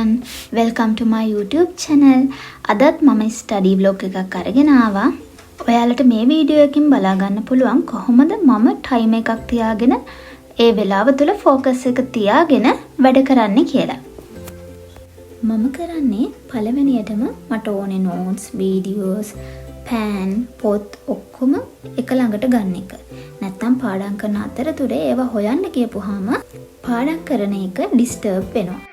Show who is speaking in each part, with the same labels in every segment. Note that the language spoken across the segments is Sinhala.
Speaker 1: everyone, welcome to my YouTube channel. අදත් මම study vlog එකක් අරගෙන ආවා. ඔයාලට මේ වීඩියෝ එකකින් බලා ගන්න පුළුවන් කොහොමද මම time එකක් තියාගෙන ඒ වෙලාව තුල focus එක තියාගෙන වැඩ කරන්නේ කියලා. මම කරන්නේ පළවෙනියටම මට ඕනේ notes, videos, pen, පොත් ඔක්කොම එක ළඟට ගන්න එක. නැත්තම් පාඩම් කරන අතරතුරේ ඒවා හොයන්න ගියපුවාම පාඩම් කරන එක disturb වෙනවා.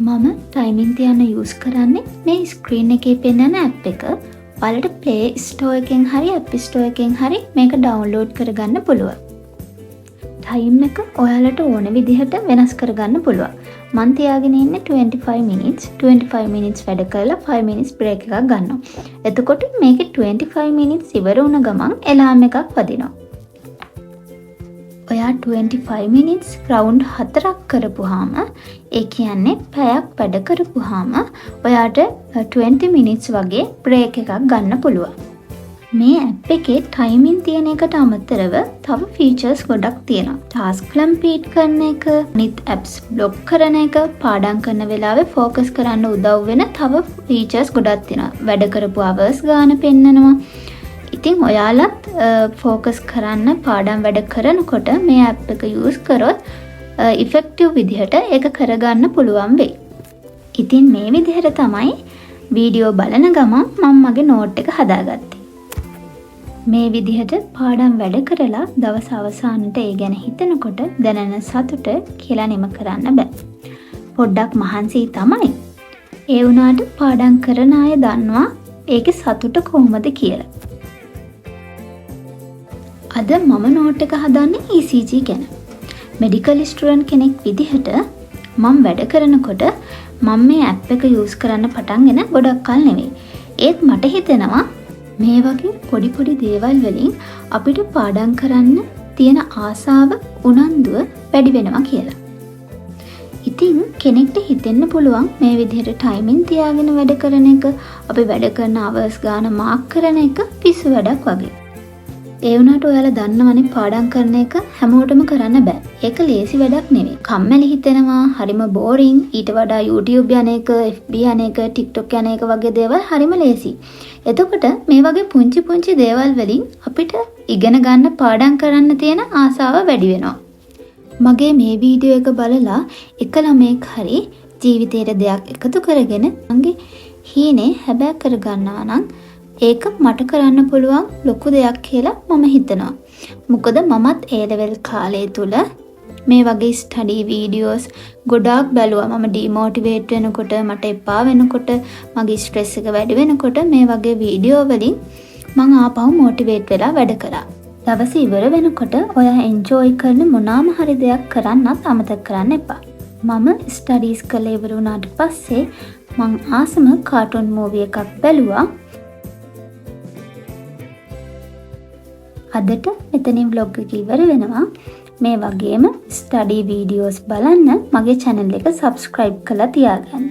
Speaker 1: මම timing තියන්න use කරන්නේ මේ screen එකේ පෙන්නන app එක. ඔයාලට Play Store එකෙන් හරි App Store එකෙන් හරි මේක download කරගන්න පුළුවන්. time එක ඔයාලට ඕන විදිහට වෙනස් කරගන්න පුළුවන්. මම තියාගෙන ඉන්නේ 25 minutes වැඩ කරලා 5 minutes break එකක් ගන්නවා. එතකොට මේකේ 25 minutes ඉවර වුණ ගමන් alarm එකක් වදිනවා. ඔයා 25 minutes round 4ක් කරපුවාම ඒ කියන්නේ පැයක් වැඩ කරපුවාම ඔයාට 20 minutes වගේ break එකක් ගන්න පුළුවන්. මේ app එකේ timing තියෙන එකට අමතරව තව features ගොඩක් තියෙනවා. task complete කරන එක, අනිත් apps block කරන එක, පාඩම් කරන වෙලාවේ focus කරන්න උදව් වෙන තව features ගොඩක් තියෙනවා. වැඩ කරපු hours ගාන පෙන්නනවා. ඉතින් ඔයාලත් focus කරන්න පාඩම් වැඩ කරනකොට මේ app එක use කරොත් effective විදිහට ඒක කරගන්න පුළුවන් වෙයි. ඉතින් මේ විදිහට තමයි වීඩියෝ බලන ගමන් මම මගේ note එක හදාගත්තේ. මේ විදිහට පාඩම් වැඩ කරලා දවස් අවසානට ඒ ගැන හිතනකොට දැනෙන සතුට කියලා නිම කරන්න බෑ. පොඩ්ඩක් මහන්සි තමයි. ඒ වුණාට පාඩම් කරන අය දන්නවා ඒකේ සතුට කොහොමද කියලා. අද මම note එක හදන්නේ ECG ගැන. medical student කෙනෙක් විදිහට මම වැඩ කරනකොට මම මේ app එක use කරන්න පටන්ගෙන ගොඩක් කල් නෙවෙයි. ඒත් මට හිතෙනවා මේ වගේ පොඩි පොඩි දේවල් වලින් අපිට පාඩම් කරන්න තියෙන ආසාව, උනන්දුව වැඩි වෙනවා කියලා. ඉතින් කෙනෙක්ට හිතෙන්න පුළුවන් මේ විදිහට timing තියාගෙන වැඩ කරන එක, අපි වැඩ කරන hours ගාන mark කරන එක පිස්සු වැඩක් වගේ. ඒ වුණාට ඔයාලා දන්නවනේ පාඩම් කරන එක හැමෝටම කරන්න බෑ. ඒක ලේසි වැඩක් නෙවෙයි. කම්මැලි හිතෙනවා, හරිම boring. ඊට වඩා YouTube යන එක, FB යන එක, TikTok යන එක වගේ දේවල් හරිම ලේසි. එතකොට මේ වගේ පුංචි පුංචි දේවල් වලින් අපිට ඉගෙන ගන්න පාඩම් කරන්න තියෙන ආසාව වැඩි වෙනවා. මගේ මේ වීඩියෝ එක බලලා එක ළමෙක් හරි ජීවිතේට දෙයක් එකතු කරගෙන මගේ හීනේ හැබෑ කරගන්නවා නම් ඒක මට කරන්න පුළුවන් ලොකු දෙයක් කියලා මම හිතනවා. මොකද මමත් A level කාලය තුල මේ වගේ ස්ටඩි වීඩියෝස් ගොඩාක් බැලුවා. මම ඩිමෝටිවේට් වෙනකොට, මට එපා වෙනකොට, මගේ ස්ට්‍රෙස් එක වැඩි වෙනකොට මේ වගේ වීඩියෝ වලින් මම ආපහු මොටිවේට් වෙලා වැඩ කරා. දවස ඉවර වෙනකොට ඔයා එන්ජොයි කරන මොනවාම හරි දෙයක් කරන්නත් අමතක කරන්න එපා. මම ස්ටඩීස් කරලා ඉවර වුණාට පස්සේ මං ආසම කාටුන් මූවි එකක් බැලුවා. අදට මෙතනින් vlog එක ඉවර වෙනවා. මේ වගේම study videos බලන්න මගේ channel එක subscribe කරලා තියාගන්න.